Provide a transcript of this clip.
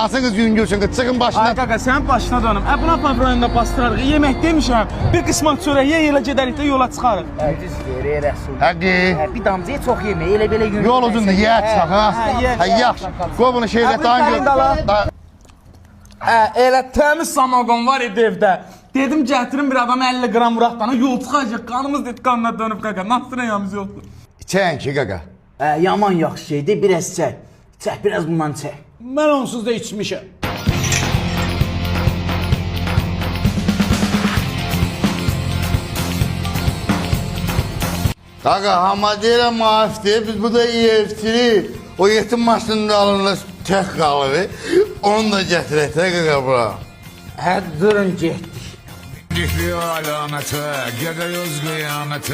Hansınız yüngül görsün ki çıkın başına. Ay qaqa, sənin başına dönüm. Buna pavrayında bastırarıq. Yemək demişəm. Bir qismat çörək yeyə gedərik də yola çıxarıq. Düz deyir Rəsul. Hadi. Bir damcıya çox yemək, elə belə yüngül. Yol uzundur, yer çıx ha. yer. Ha yaxşı. Qoy bunu şeylə daha gör. Elə təmiz samagon var idi evdə. Dedim gətirin bir adam 50 qram Muratdana yol çıxacaq. Qanımız dit qanına dönüb qaqa. Nasıl yamız yoxdur. İçən ki qaqa. Yaman yaxşı şeydir, biraz çək. Çək, biraz bundan çək. Mən onsuz da içmişəm. Qaqa hamma deyirəm maafdir, biz bu da EFT-li. O yetim maşının alınır tək qalır. Onu da gətirək də qaqa bura. Durun getdik. Dikliyor alameti, geliyoruz kıyameti.